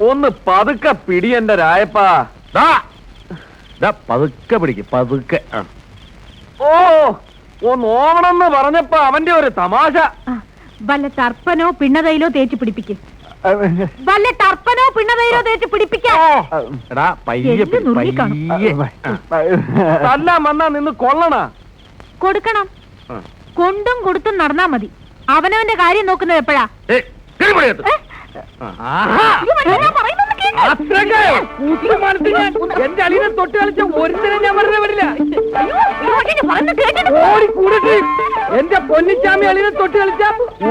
ഒന്ന് പതുക്കെ പിടി എന്റെ രായപ്പാ. പതുക്കെ പിടിക്ക്, പതുക്കെ. ഓ ഒന്ന് ഓവണമെന്ന് പറഞ്ഞപ്പോ അവന്റെ ഒരു തമാശ. വല്ല തർപ്പനോ പിണ്ണതയിലോ തേച്ച് പിടിപ്പിക്കും. വല്ല തർപ്പനോ പിണ്ണതയിലോ തേച്ച് പിടിപ്പിക്കാം. തല്ലാൻ വന്നാ നിന്ന് കൊള്ളണ. കൊടുക്കണം. കൊണ്ടും കൊടുത്തും നടന്നാ മതി. അവനവന്റെ കാര്യം നോക്കുന്നത് എപ്പോഴാ? എന്റെ അളിയെ തൊട്ട് കളിച്ച ഒരുത്തരം ഞാൻ വെറുതെ വിടില്ല. എന്റെ പൊന്നിച്ചാമി അളിയെ തൊട്ട് കളിച്ച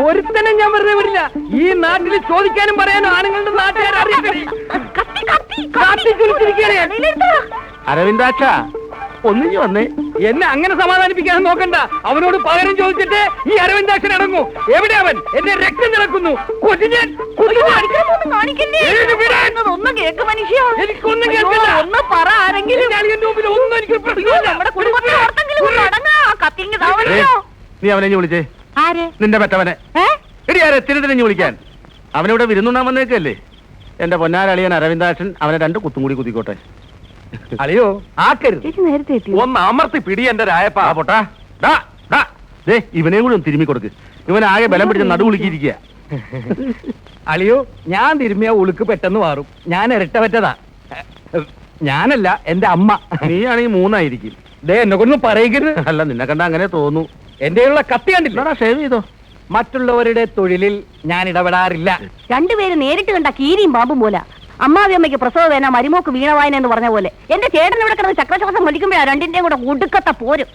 ഒരുത്തനം ഞാൻ വെറുതെ വിടില്ല. ഈ നാട്ടിൽ ചോദിക്കാനും പറയാനും ആണുങ്ങളുടെ നാട്ടുകാർ അറിയത്തില്ല. അരവിന്ദാക്ഷ ഒന്നിഞ്ഞു വന്നേ. എന്നെ അങ്ങനെ സമാധാനിപ്പിക്കാൻ നോക്കണ്ട. അവനോട് പകരം ചോദിച്ചിട്ട് ഈ അരവിന്ദാക്ഷൻ അടങ്ങൂ. എവിടെ അവൻ? എന്റെ രക്തം നടക്കുന്നു. എനിക്കൊന്നും കേൾക്കില്ല. ഒന്ന് പറ ആരെങ്കിലും. ഒന്നും എനിക്ക് നീ അവനെ വിളിച്ചേ. ആര്? നിന്റെ പെറ്റവനെ. എടി ആരെ തിരിഞ്ഞു വിളിക്കാൻ. അവനിവിടെ വിരുന്നുണ്ണാൻ വന്നേക്കല്ലേ. എന്റെ പൊന്നാരളിയൻ അരവിന്ദാക്ഷൻ അവനെ 2 കുത്തും കൂടി കുത്തിക്കോട്ടെ. അളിയോ ആക്കരുത്. നേരത്തെ ഒന്ന് അമർത്തി പിടി എന്റെ രായപ്പാ. പൊട്ടാ ഇവനെയും കൂടി ഒന്ന് തിരുമ്മി കൊടുക്ക്. ഇവൻ ആകെ ബലം പിടിച്ച് നടുവുളുക്കിയിരിക്കുക. അളിയോ ഞാൻ തിരുമ്മിയ ഉളുക്ക് പെട്ടെന്ന് മാറും. ഞാൻ ഇരട്ട പറ്റതാ. ഞാനല്ല എന്റെ അമ്മ. നീയാണെങ്കിൽ 3 ആയിരിക്കും. എന്നെ കൊണ്ടൊന്നും പറയരുത്. അല്ല നിന്നെ കണ്ട അങ്ങനെ തോന്നു. എന്റെ കത്തി കണ്ടില്ല. ഷേവ് ചെയ്തോ. മറ്റുള്ളവരുടെ തൊഴിലിൽ ഞാൻ ഇടപെടാറില്ല. രണ്ടുപേര് നേരിട്ട് കണ്ട കീരിയും പാമ്പും പോലെ. അമ്മാവി അമ്മയ്ക്ക് പ്രസവ വേന മരുമോക്ക് വീണവായന എന്ന് പറഞ്ഞ പോലെ എന്റെ ചേട്ടൻ ഇവിടെ കിടന്ന് ചക്രശ്വാസം വലിക്കുമ്പോഴാ രണ്ടിന്റെയും കൂടെ ഒടുക്കത്തെ പോരും.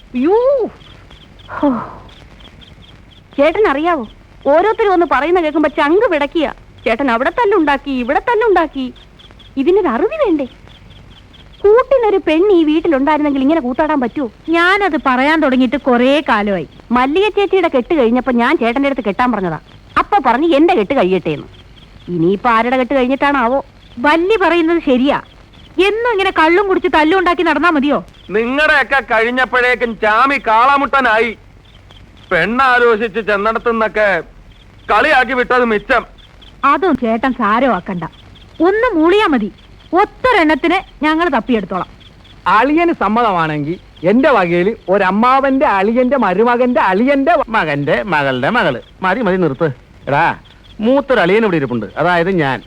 ചേട്ടൻ അറിയാവോ, ഓരോരുത്തരും ഒന്ന് പറയുന്ന കേൾക്കുമ്പോ ചങ്ക് പിടക്കിയ. ചേട്ടൻ അവിടെ തല്ലുണ്ടാക്കി, ഇവിടെ തല്ലുണ്ടാക്കി. ഇതിനൊരു അറിവ് വേണ്ടേ? കൂട്ടിനൊരു പെണ്ണ് ഈ വീട്ടിലുണ്ടായിരുന്നെങ്കിൽ ഇങ്ങനെ കൂത്താടാൻ പറ്റുമോ? ഞാനത് പറയാൻ തുടങ്ങിയിട്ട് കൊറേ കാലമായി. മല്ലിക ചേച്ചിയുടെ കെട്ട് കഴിഞ്ഞപ്പോ ഞാൻ ചേട്ടന്റെ അടുത്ത് കെട്ടാൻ പറഞ്ഞതാ. അപ്പൊ പറഞ്ഞു എന്റെ കെട്ട് കഴിയട്ടേന്ന്. ഇനിയിപ്പോ ആരുടെ കെട്ട് കഴിഞ്ഞിട്ടാണാവോ? വല്ലി പറയുന്നത് ശരിയാ. എന്നും ഇങ്ങനെ കള്ളും കുടിച്ച് തല്ലും ഉണ്ടാക്കി നടന്നാ മതിയോ? നിങ്ങളുടെയൊക്കെ കഴിഞ്ഞപ്പോഴേക്കും ചാമി കാളാമുട്ടനായി. പെണ്ണാലോചിച്ച് ചെന്നിടത്തുനിന്നൊക്കെ കളിയാക്കി വിട്ടത് മിച്ചം. അതും ചേട്ടൻ സാരമാക്കണ്ട. ഒന്ന് മൂളിയാ മതി. ഒത്തൊരെണ്ണത്തിന് ഞങ്ങൾ തപ്പിയെടുത്തോളാം. അളിയന് സമ്മതമാണെങ്കിൽ എന്റെ വകയിൽ ഒരമ്മാവന്റെ അളിയന്റെ മരുമകന്റെ അളിയന്റെ മകന്റെ മകളുടെ മകള്. മതി നിർത്ത്. എടാ മൂത്തൊരളിയൻ ഇവിടെ ഇരിപ്പുണ്ട്. അതായത് ഞാൻ.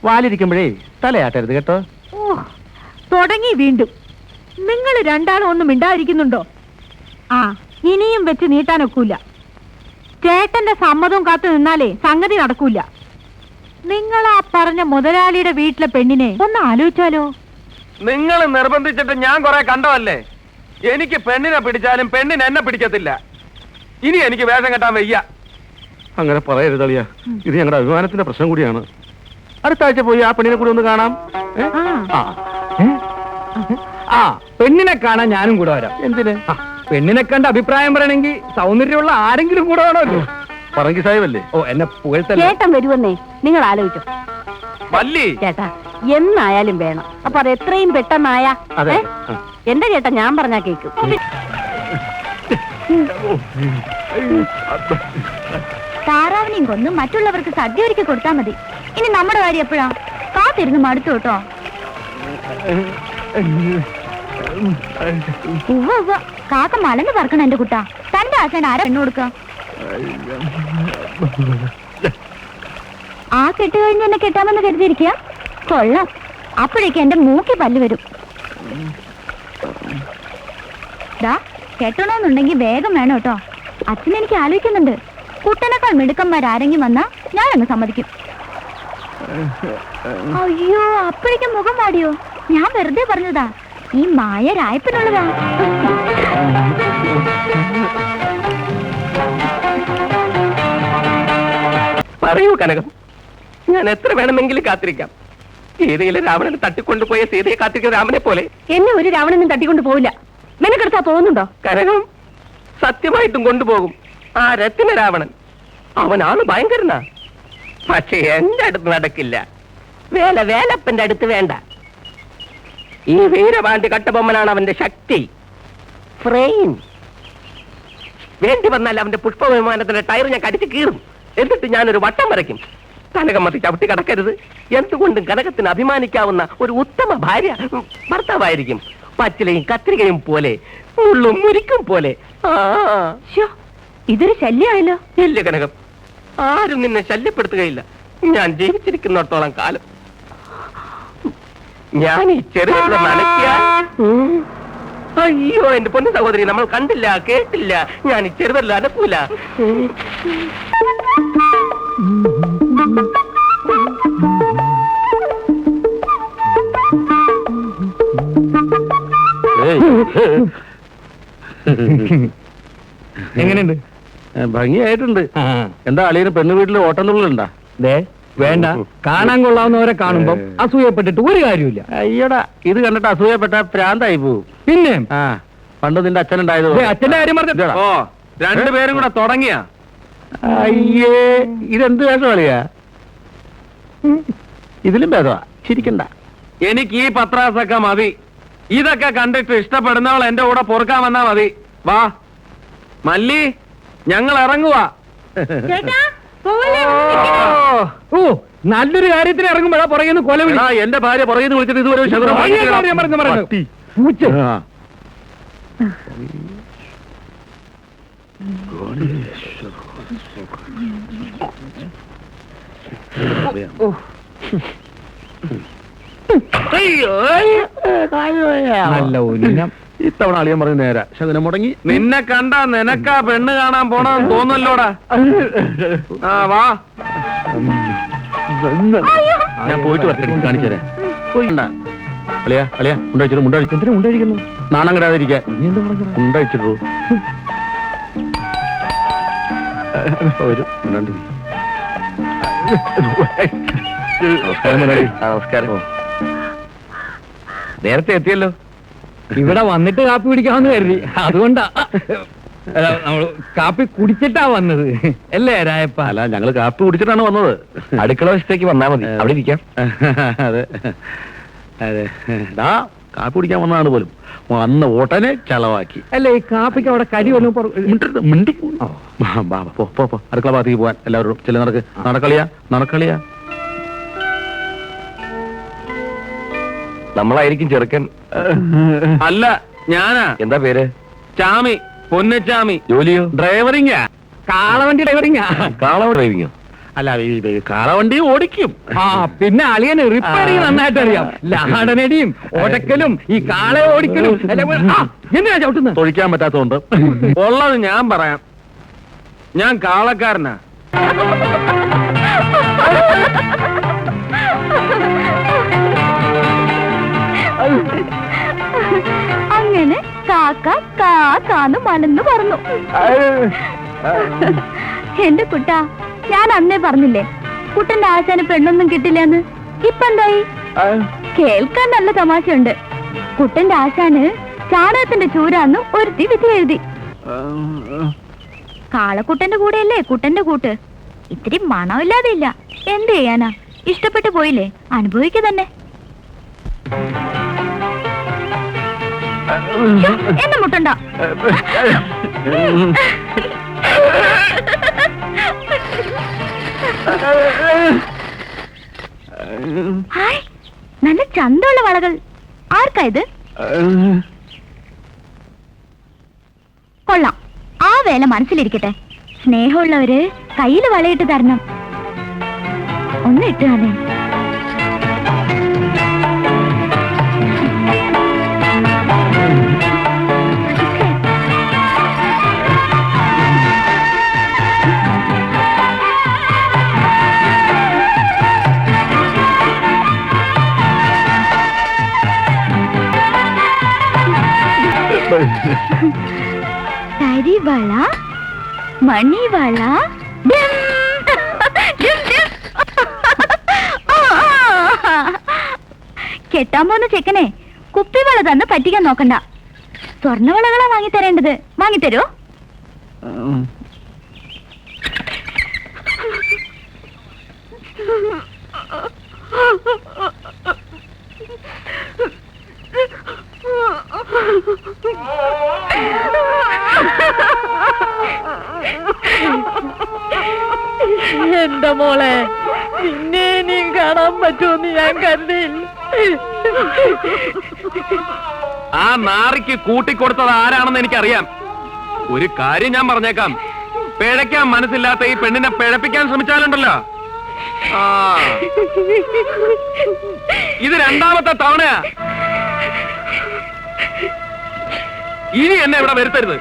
വാലിരിക്കുമ്പോഴേ തലയാട്ടരുത് കേട്ടോ. ഓ തുടങ്ങി വീണ്ടും. നിങ്ങൾ രണ്ടാളും ഒന്നും മിണ്ടാതിരിക്കുന്നുണ്ടോ? ആ ഇനിയും വെച്ച് നീട്ടാനൊക്കൂല. ചേട്ടന്റെ സമ്മതവും കാത്തു നിന്നാലേ സംഗതി നടക്കൂല. നിങ്ങൾ ആ പറഞ്ഞ മുതലാളിയുടെ വീട്ടിലെ പെണ്ണിനെ ഒന്ന് ആലോചിച്ചാലോ? നിങ്ങൾ നിർബന്ധിച്ചിട്ട് ഞാൻ കുറെ കണ്ടതല്ലേ. എനിക്ക് പെണ്ണിനെ പിടിച്ചാലും പെണ്ണിന് എന്നെ പിടിക്കത്തില്ല. ഇനി എനിക്ക് വേഷം കെട്ടാൻ വയ്യ. അങ്ങനെ പറയരുത് അളിയ. ഇത് ഞങ്ങളുടെ അഭിമാനത്തിന്റെ പ്രശ്നം കൂടിയാണ്. അടുത്ത ആഴ്ച പോയി ആ പെണ്ണിനെ കൂടി ഒന്ന് കാണാം. ആ പെണ്ണിനെ കാണാൻ ഞാനും കൂടെ വരാം. എന്തിന്? പെണ്ണിനെ കണ്ട് അഭിപ്രായം പറയണമെങ്കിൽ സൗന്ദര്യമുള്ള ആരെങ്കിലും കൂടെ വേണമല്ലോ. പറങ്കി സാഹിബല്ലേ? ഓ എന്നെ പുകഴ്ത്തല്ലേ. ചേട്ടൻ വരുവന്നേ നിങ്ങൾ ആലോചിച്ചോ. മല്ലി ചേട്ടാ എന്നായാലും വേണം. അപ്പൊ അത് എത്രയും പെട്ടെന്നായാ. എന്റെ ചേട്ടാ ഞാൻ പറഞ്ഞാ കേക്കും. താറാവിനെയും കൊന്ന് മറ്റുള്ളവർക്ക് സദ്യ ഒരുക്കി കൊടുത്താൽ മതി. ഇനി നമ്മുടെ കാര്യം എപ്പോഴാ? കാത്തിരുന്ന് മടുത്തു കേട്ടോ. കാക്ക മലന്ന് പറക്കണം എന്റെ കുട്ടാ. തന്റെ ആശാൻ ആരാ പെണ്ണു കൊടുക്ക? ആ കെട്ട് കഴിഞ്ഞ് എന്നെ കെട്ടാമെന്ന് കരുതിയിരിക്കുക. കൊള്ളാം. അപ്പോഴേക്കും എന്റെ മൂക്കി പല്ല് വരും. കെട്ടണമെന്നുണ്ടെങ്കിൽ വേഗം വേണം കേട്ടോ. അച്ഛൻ എനിക്ക് ആലോചിക്കുന്നുണ്ട്. കുട്ടനേക്കാൾ മിടുക്കന്മാരാരെങ്കിലും വന്നാ ഞാനങ്ങ് സമ്മതിക്കും. അയ്യോ അപ്പോഴേക്കും മുഖം വാടിയോ? ഞാൻ വെറുതെ പറഞ്ഞതാ. ഈ മായ രായപ്പിനുള്ളതാ. പറയൂ കനകം, ഞാൻ എത്ര വേണമെങ്കിലും കാത്തിരിക്കാം. ഏതെങ്കിലും രാവണനെ തട്ടിക്കൊണ്ടുപോയ സീതയെ കാത്തിരിക്കുന്ന രാമനെ പോലെ. എന്നെ ഒരു രാവണനും തട്ടിക്കൊണ്ട് പോവില്ല. നിനക്കെടുത്താ തോന്നുന്നുണ്ടോ? കനകം സത്യമായിട്ടും കൊണ്ടുപോകും. ആ രത്തിന രാവണൻ അവനാണ് ഭയങ്കരനാ. പക്ഷെ എന്റെ അടുത്ത് നടക്കില്ല. വേലപ്പന്റെ അടുത്ത് വേണ്ട. ഈ വീരപാണ്ഡ്യ കട്ടബൊമ്മനാണ് അവന്റെ ശക്തി. ഫ്രെയിൻ വേണ്ടി വന്നാൽ അവന്റെ പുഷ്പവിമാനത്തിന്റെ ടയർ ഞാൻ കടിച്ചു കീറും. എന്നിട്ട് ഞാനൊരു വട്ടം വരയ്ക്കും. കനകമ്മതി ചവിട്ടി കടക്കരുത്. എന്തുകൊണ്ടും കനകത്തിന് അഭിമാനിക്കാവുന്ന ഒരു ഉത്തമ ഭാര്യ ഭർത്താവായിരിക്കും. പച്ചിലയും കത്രികയും പോലെ, മുള്ളും മുരിക്കും പോലെ. ഇതൊരു ശല്യമായല്ലോ. ഇല്ല കനകം, ആരും നിന്നെ ശല്യപ്പെടുത്തുകയില്ല. ഞാൻ ജീവിച്ചിരിക്കുന്നിടത്തോളം കാലം. ഞാൻ ഈ ചെറിയ നനയ്ക്കാൻ, അയ്യോ എന്റെ പൊന്നു സഹോദരി, നമ്മൾ കണ്ടില്ല കേട്ടില്ല. ഞാൻ ഈ ചെറുതല്ല അനക്കൂല. എങ്ങനെയുണ്ട്? ഭംഗിയായിട്ടുണ്ട്. എന്താ അളിയന് പെണ്ണു വീട്ടിൽ ഓട്ടംതുള്ളുണ്ടാ? ദേ വേണ്ട, കാണാൻ കൊള്ളാവുന്നവരെ കാണുമ്പം അസൂയപ്പെട്ടിട്ട് ഒരു കാര്യമില്ല. അയ്യടാ, ഇത് കണ്ടിട്ട് അസൂയപ്പെട്ട പ്രാന്തായി പോവും. പിന്നെ ആ, പണ്ട് നിന്റെ അച്ഛനുണ്ടായത് അച്ഛന്റെ കാര്യം പറഞ്ഞു. ഓ, രണ്ടുപേരും കൂടെ തുടങ്ങിയ. അയ്യേ, ഇതെന്ത് വേഷം കളിയാ? ഇതിലും ഭേദമാ, ചിരിക്കണ്ട. എനിക്ക് ഈ പത്രാസൊക്കെ മതി. ഇതൊക്കെ കണ്ടിട്ട് ഇഷ്ടപ്പെടുന്നവൾ എന്റെ കൂടെ പൊറുക്കാൻ വന്നാ മതി. വാ മല്ലി, ഞങ്ങൾ ഇറങ്ങുവാ. ഓ, നല്ലൊരു കാര്യത്തിന് ഇറങ്ങുമ്പോഴാ പുറകെന്ന് കൊല വിളി. എന്റെ ഭാര്യ പുറകെന്ന് വിളിച്ചിട്ട് ഇതുവരെ നല്ല ഉന്നം. ഇത്തവണ അളിയൻ പറഞ്ഞ് നേരാ, ശകുനം മുടങ്ങി. നിന്നെ കണ്ട നിനക്കാ പെണ്ണ് കാണാൻ പോണെന്ന് തോന്നല്ലോടാ. ആ വാ, ഞാൻ പോയിട്ട് വരട്ടെ, കാണിച്ചേരാ. അളിയാ അളിയാ, ഉണ്ടായിച്ചിട്ട് മുണ്ടഴിച്ചു. ഉണ്ടായിരിക്കുന്നു. നാണം കിടാതിരിക്കാൻ ഉണ്ടായിച്ചിട്ടു. ഒരു നമസ്കാരം. നേരത്തെ എത്തിയല്ലോ. ഇവിടെ വന്നിട്ട് കാപ്പി കുടിക്കാമെന്ന് കരുതി, അതുകൊണ്ടാ. നമ്മള് കാപ്പി കുടിച്ചിട്ടാ വന്നത് അല്ലേ രായപ്പ? അല്ല, ഞങ്ങള് കാപ്പി കുടിച്ചിട്ടാണ് വന്നത്. അടുക്കള വശത്തേക്ക് വന്നാ മതി, അവിടെ ഇരിക്കാം. അതെ അതെ, കാപ്പി കുടിക്കാൻ വന്നതാണ് പോലും. വന്ന ഓട്ടനെ ചളവാക്കി. അല്ലേ, ഈ കാപ്പിക്ക് അവിടെ കടി വന്നു. മിണ്ടി പോ, അടുക്കള ഭാഗത്തേക്ക് പോവാൻ എല്ലാവരും ചെല്ലു. നടക്കളിയാ. നമ്മളായിരിക്കും ചെറുക്കൻ. അല്ല, ഞാനാ. എന്താ പേര്? ചാമി, പൊന്നച്ചാമി. ജോലിയോ? ഡ്രൈവറിങ്ങാ, കാളവണ്ടി ഡ്രൈവറിങ്ങാ. കാളവ ഡ്രൈവിങ്ങോ? അല്ല, കാളവണ്ടി ഓടിക്കും. ആ, പിന്നെ അളിയന് റിപ്പയറിങ് നന്നായിട്ട് അറിയാം. ലാടനടിയും ഓടക്കലും ഈ കാളെ ഓടിക്കലും. എന്തിനാ ചവിട്ടുന്നത്? തൊഴിക്കാൻ പറ്റാത്തതുകൊണ്ട്. ഉള്ളത് ഞാൻ പറയാം. ഞാൻ കാളക്കാരനാ. അങ്ങനെ കാക്ക കാക്കാന്ന് മനന്ന് പറഞ്ഞു. എന്റെ കുട്ടാ, ഞാൻ അന്നേ പറഞ്ഞില്ലേ കുട്ടന്റെ ആശാന് പെണ്ണൊന്നും കിട്ടില്ലെന്ന്. ഇപ്പൊ എന്തായി? കേൾക്കാൻ നല്ല തമാശയുണ്ട്. കുട്ടന്റെ ആശാന് ചാണകത്തിന്റെ ചൂരാന്ന് ഒരുത്തി വിധി എഴുതി. കാളക്കുട്ടന്റെ കൂടെയല്ലേ കുട്ടന്റെ കൂട്ട്. ഇത്തിരി മണമില്ലാതെ ഇല്ല. എന്ത് ചെയ്യാനാ? ഇഷ്ടപ്പെട്ടു പോയില്ലേ, അനുഭവിക്കുക തന്നെ. എന്നെ മുട്ടണ്ട. ഹായ്, നല്ല ചന്തമുള്ള വളകൾ. ആർക്കാ ഇത്? കൊള്ളാം, ആ വേല മനസ്സിലിരിക്കട്ടെ. സ്നേഹമുള്ളവര് കയ്യില് വളയിട്ട് തരണം. ഒന്ന് ഇട്ട് തന്നെ. കരിവള, മണിവള, കെട്ടാൻ പോന്ന ചെക്കനെ കുപ്പിവള തന്ന് പറ്റിക്കാൻ നോക്കണ്ട. സ്വർണ്ണവളകളാ വാങ്ങിത്തരേണ്ടത്. വാങ്ങിത്തരോ? എന്റെ മോളെ, കാണാൻ പറ്റുമെന്ന് ഞാൻ കരുതിയില്ല. ആ നാറിക്ക് കൂട്ടിക്കൊടുത്തത് ആരാണെന്ന് എനിക്കറിയാം. ഒരു കാര്യം ഞാൻ പറഞ്ഞേക്കാം, പിഴയ്ക്കാൻ മനസ്സില്ലാത്ത ഈ പെണ്ണിനെ പിഴപ്പിക്കാൻ ശ്രമിച്ചാലുണ്ടല്ലോ, ആ ഇത് രണ്ടാമത്തെ തവണയാ. ഇനി എന്നെ ഇവിടെ വരുത്തരുത്.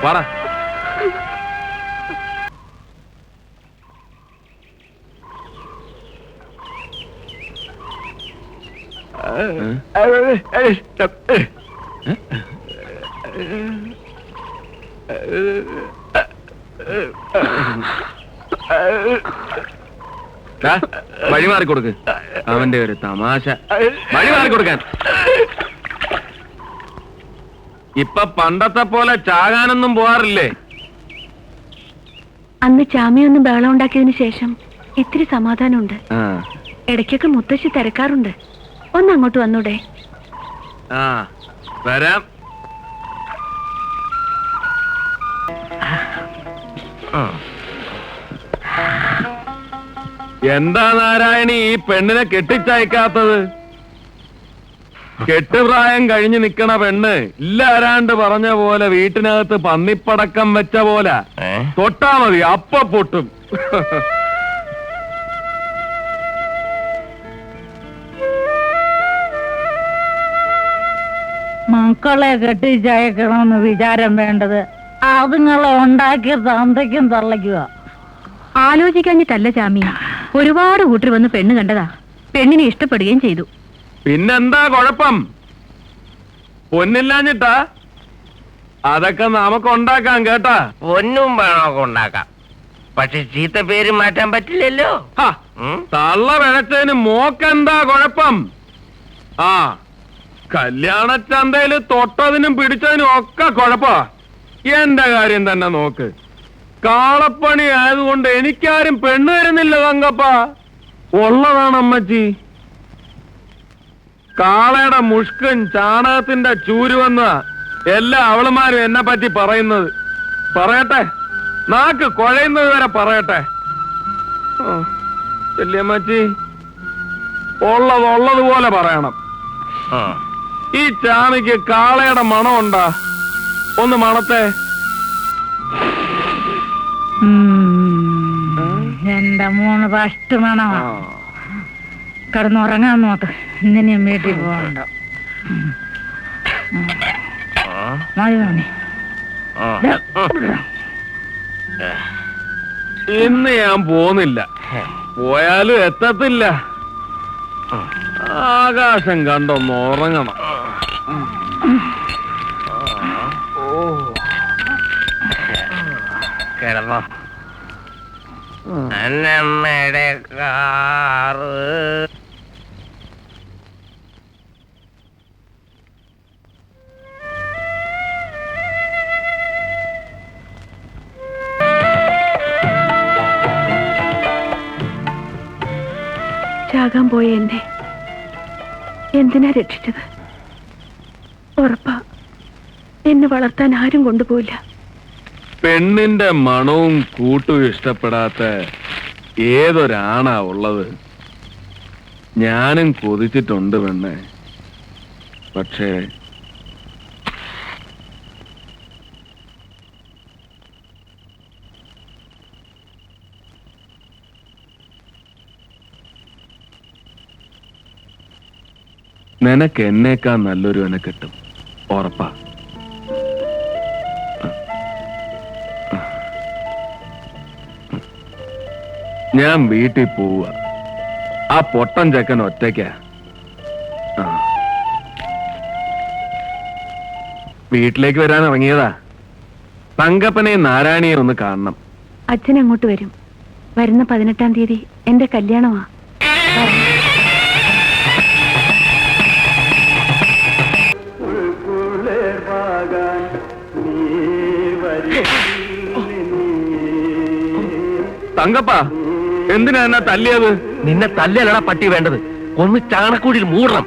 വാടാ. വഴി മാറിക്കൊടുക്ക്. അവന്റെ ഒരു തമാശ. വഴി മാറിക്കൊടുക്കാൻ. ഇപ്പൊ പണ്ടത്തെ പോലെ ചാകാനൊന്നും പോവാറില്ലേ? അന്ന് ചാമിയൊന്നും ബഹളം ഉണ്ടാക്കിയതിനു ശേഷം ഇത്തിരി സമാധാനമുണ്ട്. ഇടയ്ക്കൊക്കെ മുത്തശ്ശി തിരക്കാറുണ്ട്. ഒന്ന് അങ്ങോട്ട് വന്നൂടെ? ആ വരാം. എന്താ നാരായണി ഈ പെണ്ണിനെ കെട്ടിച്ചയക്കാത്തത്? കെട്ടുപ്രായം കഴിഞ്ഞു നിക്കണ പെണ്ണ് ഇല്ലാരാണ്ട് പറഞ്ഞ പോലെ വീട്ടിനകത്ത് പന്നിപ്പടക്കം വെച്ച പോലെ തൊട്ടാ മതി, അപ്പ പൊട്ടും. മക്കളെ കെട്ടിച്ചയക്കണമെന്ന് വിചാരം വേണ്ടത് അതുങ്ങളെ ഉണ്ടാക്കിയ തന്തയ്ക്കും തള്ളയ്ക്കുക. ആലോചിക്കാഞ്ഞിട്ടല്ല ചാമി, ഒരുപാട് കൂട്ടർ വന്ന് പെണ്ണ് കണ്ടതാ. പെണ്ണിനെ ഇഷ്ടപ്പെടുകയും ചെയ്തു. പിന്നെന്താ കുഴപ്പം? പൊന്നില്ലാഞ്ഞിട്ടാ? അതൊക്കെ നമുക്ക് ഉണ്ടാക്കാം കേട്ടാ. പൊന്നും പണമൊക്കെ ഉണ്ടാക്കാം, പക്ഷെ ചീത്ത പേര് മാറ്റാൻ പറ്റില്ലല്ലോ. തള്ള പിഴച്ചതിന് മോക്കെന്താ കുഴപ്പം? ആ കല്യാണച്ചന്തയില് തൊട്ടതിനും പിടിച്ചതിനും ഒക്കെ കുഴപ്പാ. എന്റെ കാര്യം തന്നെ നോക്ക്. കാളപ്പണി ആയതുകൊണ്ട് എനിക്കാരും പെണ്ണ് തരുന്നില്ല തങ്കപ്പ. ഉള്ളതാണ് അമ്മച്ചി. കാളയുടെ മുഷ്കൻ ചാണകത്തിന്റെ ചൂരുവെന്ന എല്ലാ അവളുമാരും എന്നെ പറ്റി പറയുന്നത്. പറയട്ടെ, നാക്ക് കുഴയുന്നത് വരെ പറയട്ടെ. വല്യമ്മച്ചി, ഉള്ളതുപോലെ പറയണം. ഈ ചാമിക്ക് കാളയുടെ മണമുണ്ടാ? ഒന്ന് മണത്തെ. എന്റെ മോന് ഫസ്റ്റ് വേണമാ. കിടന്നുറങ്ങാൻ നോക്ക്, ഇന്നിനും വീട്ടിൽ പോകണ്ട. മതി മോനെ. ഇന്ന് ഞാൻ പോന്നില്ല, പോയാലും എത്തത്തില്ല. ആകാശം കണ്ടൊന്ന് ഉറങ്ങണം. കിടന്നോ. അന്നമ്മയുടെ കാറ് ചാകാൻ പോയ എന്നെ എന്തിനാ രക്ഷിച്ചത്? ഉറപ്പാ എന്നെ വളർത്താൻ ആരും കൊണ്ടുപോയില്ല. പെണ്ണിന്റെ മണവും കൂട്ടും ഇഷ്ടപ്പെടാത്ത ഏതൊരാണാ ഉള്ളത്? ഞാനും കൊതിച്ചിട്ടുണ്ട് പെണ്ണെ. പക്ഷേ നിനക്ക് എന്നേക്കാൾ നല്ലൊരു എന്നെ കിട്ടും, ഉറപ്പാ. ഞാൻ വീട്ടിൽ പോവുക. ആ പൊട്ടൻ ചെക്കൻ ഒറ്റയ്ക്കാ. വീട്ടിലേക്ക് വരാൻ ഇറങ്ങിയതാ. തങ്കപ്പനെയും നാരായണിയെ ഒന്ന് കാണണം. അച്ഛൻ അങ്ങോട്ട് വരും. വരുന്ന 18-ാം തീയതി എന്റെ കല്യാണമാ. തങ്കപ്പ, എന്തിനാ എന്നെ തല്ലിയത്? നിന്നെ തല്ലലടാ പട്ടി വേണ്ടത്, ഒന്ന് ചാണക്കൂടിയിൽ മൂടണം.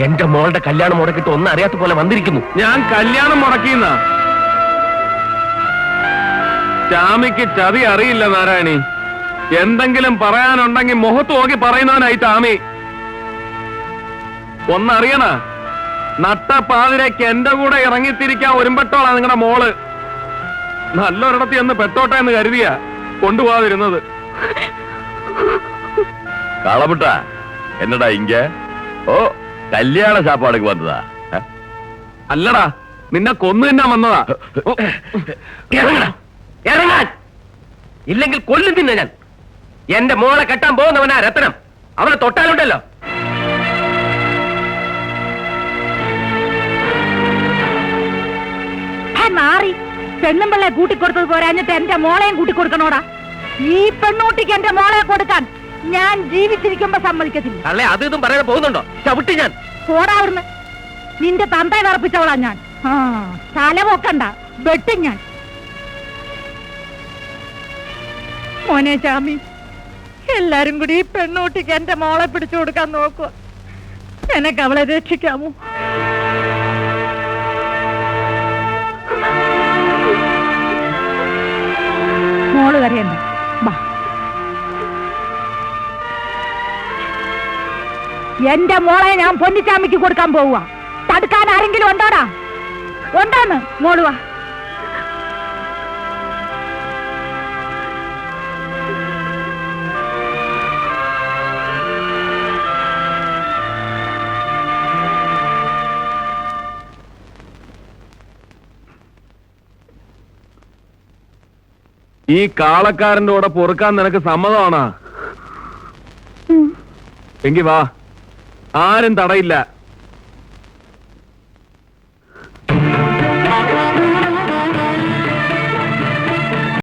എന്റെ മോളുടെ കല്യാണം മുടക്കിട്ട് ഒന്നും അറിയാത്ത പോലെ വന്നിരിക്കുന്നു. ഞാൻ കല്യാണം മുടക്കിയെന്നാ? ചാമിക്ക് ചതി അറിയില്ല നാരായണി. എന്തെങ്കിലും പറയാനുണ്ടെങ്കിൽ മുഖത്ത് നോക്കി പറയുന്നവനായി ചാമി. ഒന്നറിയണ, നട്ടപ്പാതിരേക്ക് എന്റെ കൂടെ ഇറങ്ങിത്തിരിക്കാൻ ഒരുമ്പെട്ടോളാ നിങ്ങളുടെ മോള്. നല്ലൊരിടത്ത് എന്ന് പെട്ടോട്ടെ എന്ന് കരുതിയാ കൊണ്ടുപോകാതിരുന്നത്. കളപിട്ട എന്നടാ ഇങ്ക? ഓ, കല്യാണ സാപ്പാടുക്ക് വന്നതാ? അല്ലടാ, നിന്നെ കൊന്നു തിന്നാൻ വന്നതാ. ഇറങ്ങാൻ ഇല്ലെങ്കിൽ കൊല്ലും തിന്ന ഞാൻ. എന്റെ മോളെ കെട്ടാൻ പോകുന്നവനാ രത്നം. അവനെ തൊട്ടാലുണ്ടല്ലോ. മാറി പെണ്ണുമ്പിള്ളെ കൂട്ടിക്കൊടുത്തത് പോരാഞ്ഞിട്ട് എന്റെ മോളെയും കൂട്ടിക്കൊടുക്കണോടാ. ഈ പെണ്ണൂട്ടിക്ക് എന്റെ മോളെ കൊടുക്കാൻ ഞാൻ ജീവിച്ചിരിക്കുമ്പോ സമ്മതിക്കത്തില്ല. അല്ലേ അത് ഇതും പറയാതെ പോകുന്നുണ്ടോ? ചവിട്ടി ഞാൻ. പോടാവിടുന്ന്. നിന്റെ തന്തയെ തറപ്പിച്ചവളാ ഞാൻ. തല പൊക്കണ്ട, വെട്ടും ഞാൻ. മോനെ ചാമി, എല്ലാരും കൂടി ഈ പെണ്ണൂട്ടിക്ക് എന്റെ മോളെ പിടിച്ചു കൊടുക്കാൻ നോക്കുക. എനക്ക് അവളെ രക്ഷിക്കാമോ? മോള് കരയണ്ട, ബാ. എന്റെ മോളെ ഞാൻ പൊന്നിച്ചാമിക്ക് കൊടുക്കാൻ പോവുക. തടുക്കാൻ ആരെങ്കിലും ഉണ്ടോടാ? ഉണ്ടോന്ന്? മോളുവാ. ഈ കാളക്കാരന്റെ കൂടെ പൊറുക്കാൻ നിനക്ക് സമ്മതമാണോ? എങ്കി വാ, ആരും തടയില്ല.